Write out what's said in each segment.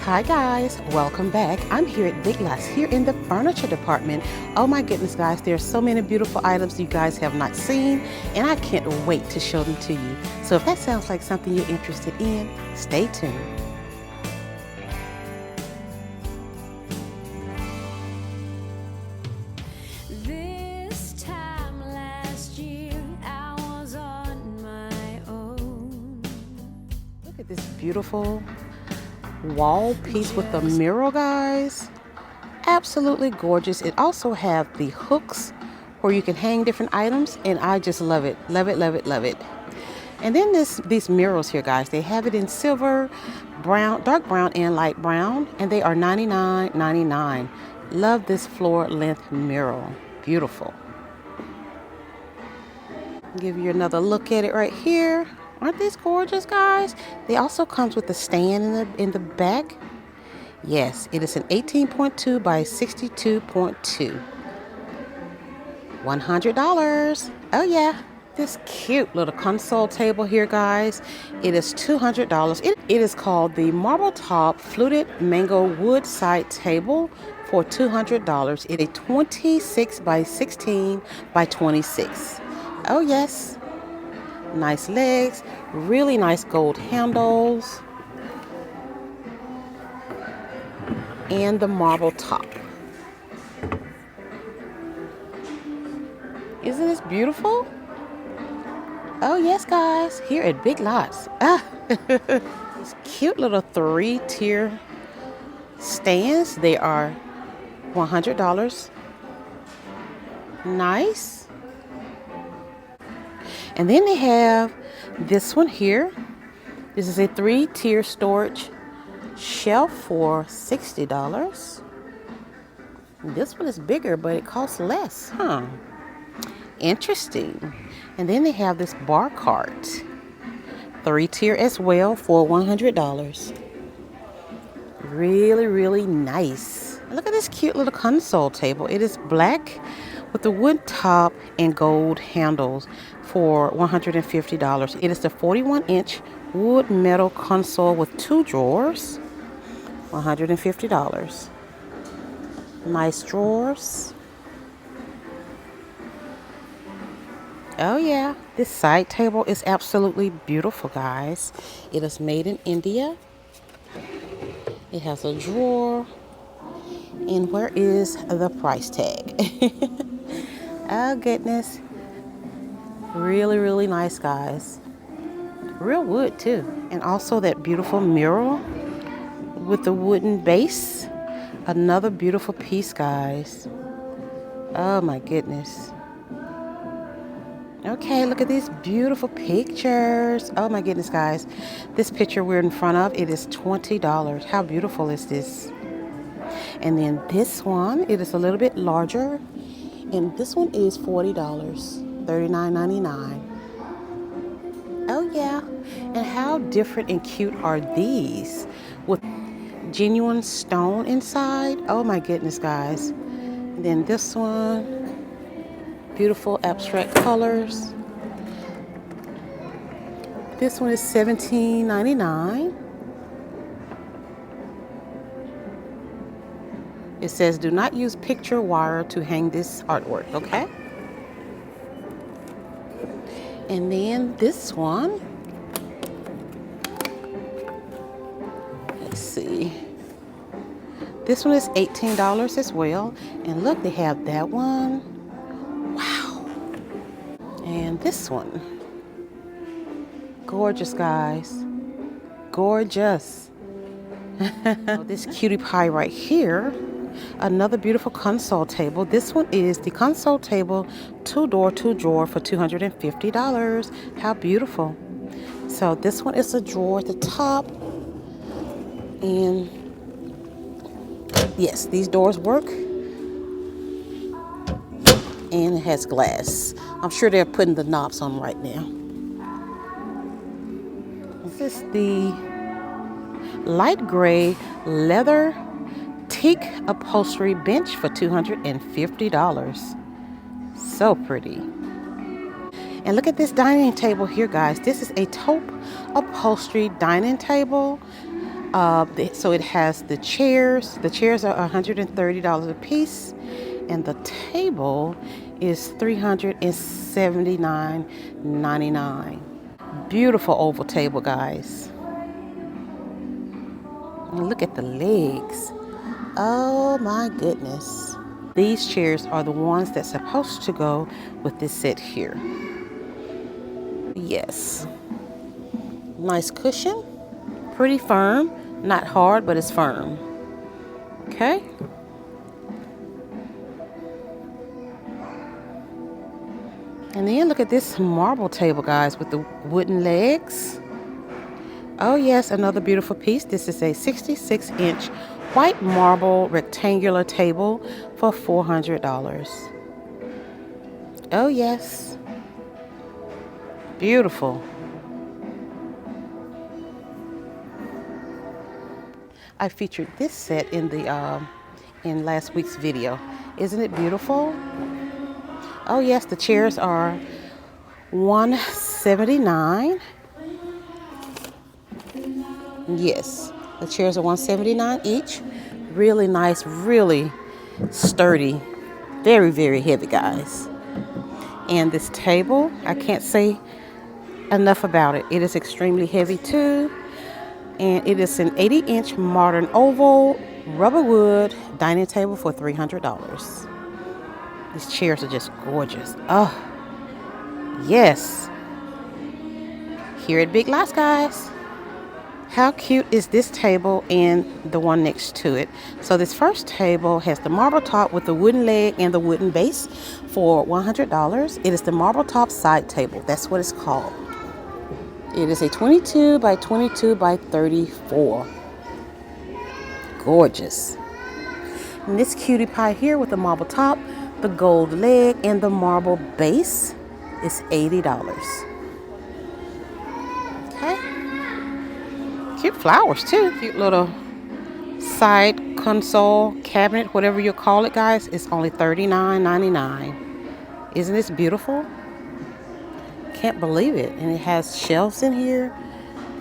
Hi guys, welcome back. I'm here at Big Lots here in the furniture department. Oh my goodness guys, there are so many beautiful items you guys have not seen and I can't wait to show them to you. So if that sounds like something you're interested in, stay tuned. This time last year, I was on my own. Look at this beautiful wall piece with the mirror, guys. Absolutely gorgeous. It also have the hooks where you can hang different items, and I just love it. Love it, love it, love it. And then these mirrors here, guys, they have it in silver, brown, dark brown, and light brown, and they are $99.99. Love this floor length mirror. Beautiful. Give you another look at it right here. Aren't these gorgeous, guys? They also comes with a stand in the back. Yes, it is an 18.2 by 62.2. $100. Oh yeah. This cute little console table here, guys. It is $200. It is called the Marble Top Fluted Mango Wood Side Table for $200. It is 26 by 16 by 26. Oh yes. Nice legs, really nice gold handles, and the marble top. Isn't this beautiful? Oh yes, guys, here at Big Lots. These cute little 3-tier stands. They are $100. Nice. And then they have this one here. This is a 3-tier storage shelf for $60. This one is bigger, but it costs less, huh? Interesting. And then they have this bar cart, 3-tier as well for $100. Really, really nice. Look at this cute little console table. It is black with the wood top and gold handles for $150. It is the 41-inch wood metal console with 2 drawers, $150. Nice drawers. Oh yeah, this side table is absolutely beautiful, guys. It is made in India. It has a drawer. And where is the price tag? Oh goodness. Really, really nice, guys. Real wood too. And also that beautiful mirror with the wooden base. Another beautiful piece, guys. Oh my goodness. Okay, look at these beautiful pictures. Oh my goodness, guys. This picture we're in front of, it is $20. How beautiful is this? And then this one, it is a little bit larger. And this one is $40, $39.99. Oh yeah. And how different and cute are these? With genuine stone inside. Oh my goodness, guys. And then this one. Beautiful abstract colors. This one is $17.99. It says do not use picture wire to hang this artwork, okay? And then this one. Let's see. This one is $18 as well. And look, they have that one. Wow. And this one. Gorgeous, guys. Gorgeous. This cutie pie right here. Another beautiful console table. This one is the console table 2-door, 2-drawer for $250. How beautiful. So this one is a drawer at the top. And yes, these doors work. And it has glass. I'm sure they're putting the knobs on right now. This is the light gray leather teak upholstery bench for $250. So pretty. And look at this dining table here, guys. This is a taupe upholstery dining table. So it has the chairs. The chairs are $130 a piece, and the table is $379.99. Beautiful oval table, guys. And look at the legs. Oh my goodness. These chairs are the ones that's supposed to go with this set here. Yes. Nice cushion. Pretty firm. Not hard, but it's firm. Okay. And then look at this marble table, guys, with the wooden legs. Oh yes, another beautiful piece. This is a 66-inch white marble rectangular table for $400. Oh yes. Beautiful. I featured this set in last week's video. Isn't it beautiful? Oh yes, the chairs are $179. Yes, the chairs are $179 each. Really nice, really sturdy, very, very heavy, guys. And this table, I can't say enough about it. It is extremely heavy too. And it is an 80-inch modern oval rubber wood dining table for $300. These chairs are just gorgeous. Oh, yes. Here at Big Lots, guys. How cute is this table and the one next to it? So this first table has the marble top with the wooden leg and the wooden base for $100. It is the marble top side table. That's what it's called. It is a 22 by 22 by 34. Gorgeous. And this cutie pie here with the marble top, the gold leg, and the marble base is $80. Okay. Cute flowers too. Cute little side console cabinet, whatever you call it, guys. It's only $39.99. Isn't this beautiful? Can't believe it. And it has shelves in here.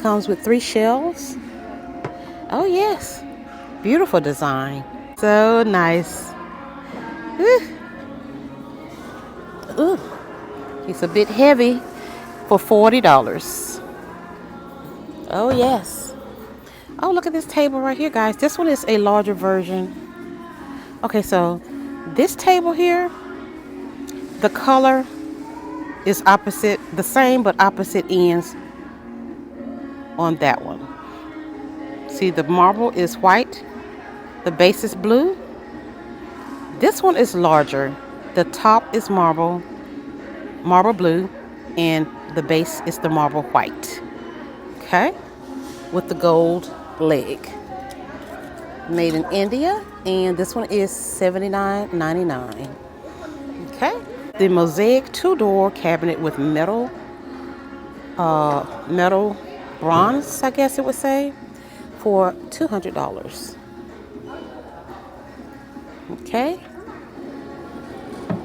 Comes with 3 shelves. Oh yes. Beautiful design. So nice. Ooh. Ooh. It's a bit heavy for $40. Oh yes. Oh, look at this table right here, guys. This one is a larger version. Okay, so this table here, the color is opposite, the same but opposite ends on that one. See, the marble is white, the base is blue. This one is larger. The top is marble blue, and the base is the marble white. Okay, with the gold leg. Made in India, and this one is $79.99. Okay, the mosaic 2-door cabinet with metal bronze, I guess it would say, for $200. Okay,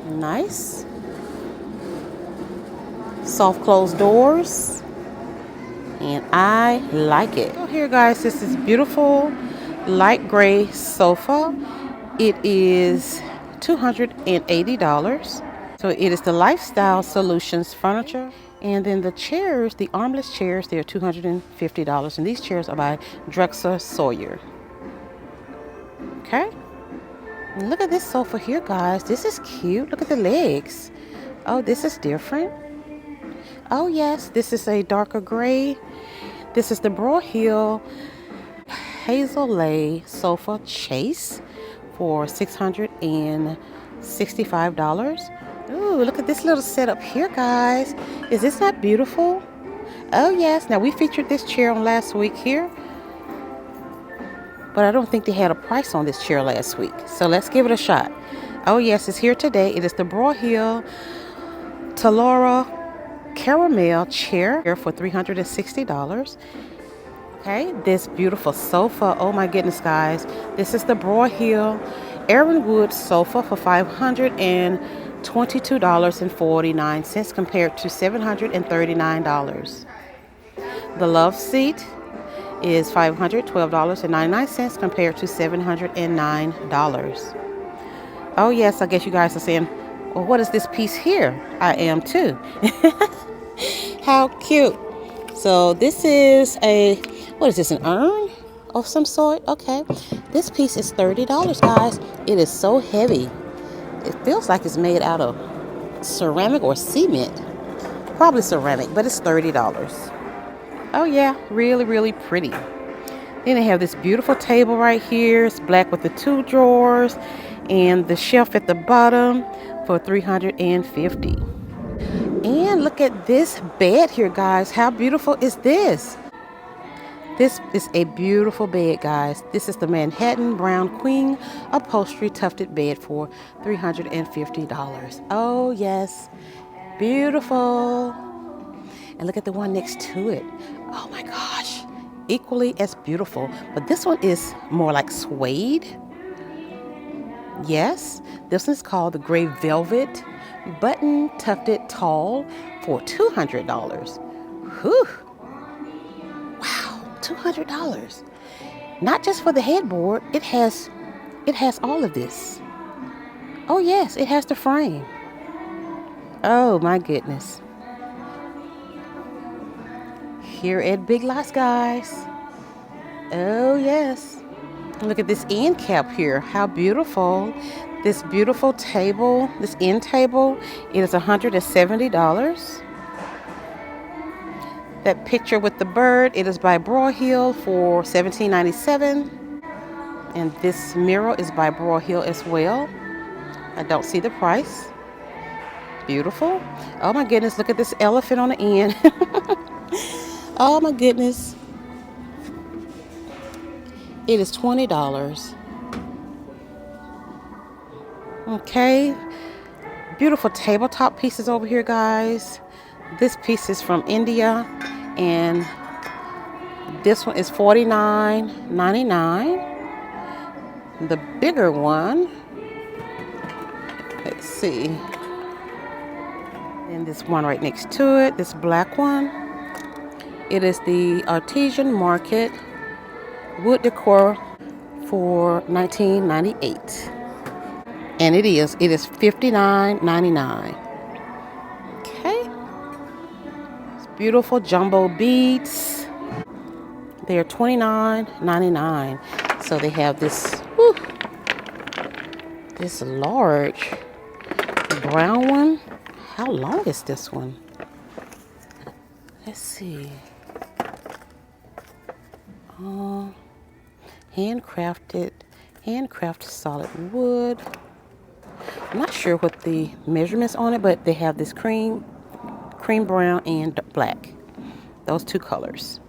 nice. Soft closed doors, and I like it. So here, guys, this is beautiful light gray sofa. It is $280. So it is the Lifestyle Solutions furniture. And then the chairs, the armless chairs, they're $250. And these chairs are by Drexler Sawyer. Okay. And look at this sofa here, guys. This is cute. Look at the legs. Oh, this is different. Oh yes, this is a darker gray. This is the Broyhill Hazel Lay Sofa Chase for $665. Ooh, look at this little setup here, guys. Is this not beautiful? Oh yes. Now we featured this chair on last week here, but I don't think they had a price on this chair last week. So let's give it a shot. Oh yes, it's here today. It is the Broyhill Talora Caramel chair for $360. Okay, this beautiful sofa. Oh my goodness, guys. This is the Broyhill Ironwood sofa for $522.49 compared to $739. The love seat is $512.99 compared to $709. Oh yes, I guess you guys are saying, well, what is this piece here? I am too. How cute. So this is what is this, an urn of some sort? Okay. This piece is $30, guys. It is so heavy. It feels like it's made out of ceramic or cement. Probably ceramic, but it's $30. Oh yeah, really, really pretty. Then they have this beautiful table right here. It's black with the 2 drawers and the shelf at the bottom for $350. And look at this bed here, guys. How beautiful is this? This is a beautiful bed, guys. This is the Manhattan Brown Queen upholstery tufted bed for $350. Oh yes, beautiful. And look at the one next to it. Oh my gosh, equally as beautiful. But this one is more like suede. Yes, this one is called the Gray Velvet Button Tufted Tall for $200. Whew. Wow, $200. Not just for the headboard, it has all of this. Oh yes, it has the frame. Oh my goodness. Here at Big Lots, guys. Oh yes. Look at this end cap here. How beautiful. This beautiful table, this end table, it is $170. That picture with the bird, it is by Broyhill for $17.97. And this mirror is by Broyhill as well. I don't see the price. Beautiful. Oh my goodness, look at this elephant on the end. Oh my goodness. It is $20. Okay. Beautiful tabletop pieces over here, guys. This piece is from India, and this one is $49.99. The bigger one, let's see, and this one right next to it, this black one, it is the Artisan Market wood decor for $19.98, and it is $59.99. Okay, it's beautiful jumbo beads. They are $29.99. So they have this, this large brown one. How long is this one? Let's see. Handcrafted solid wood. I'm not sure what the measurements on it, but they have this cream brown and black. Those 2 colors.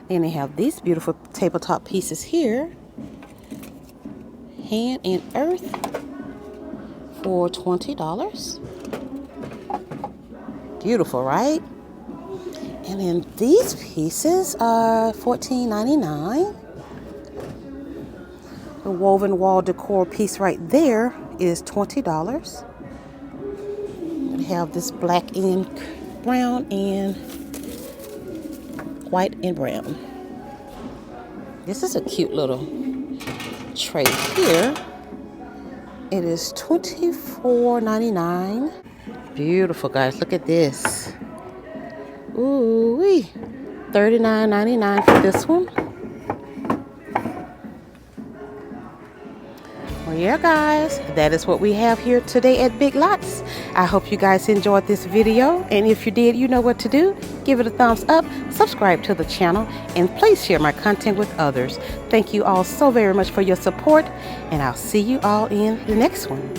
Then they have these beautiful tabletop pieces here. Hand and earth for $20. Beautiful, right? And then these pieces are $14.99. The woven wall decor piece right there is $20. We have this black and brown and white and brown. This is a cute little tray here. It is $24.99. Beautiful, guys. Look at this. Ooh-wee. $39.99 for this one. Well, yeah, guys, that is what we have here today at Big Lots. I hope you guys enjoyed this video, and if you did, you know what to do. Give it a thumbs up, subscribe to the channel, and please share my content with others. Thank you all so very much for your support, and I'll see you all in the next one.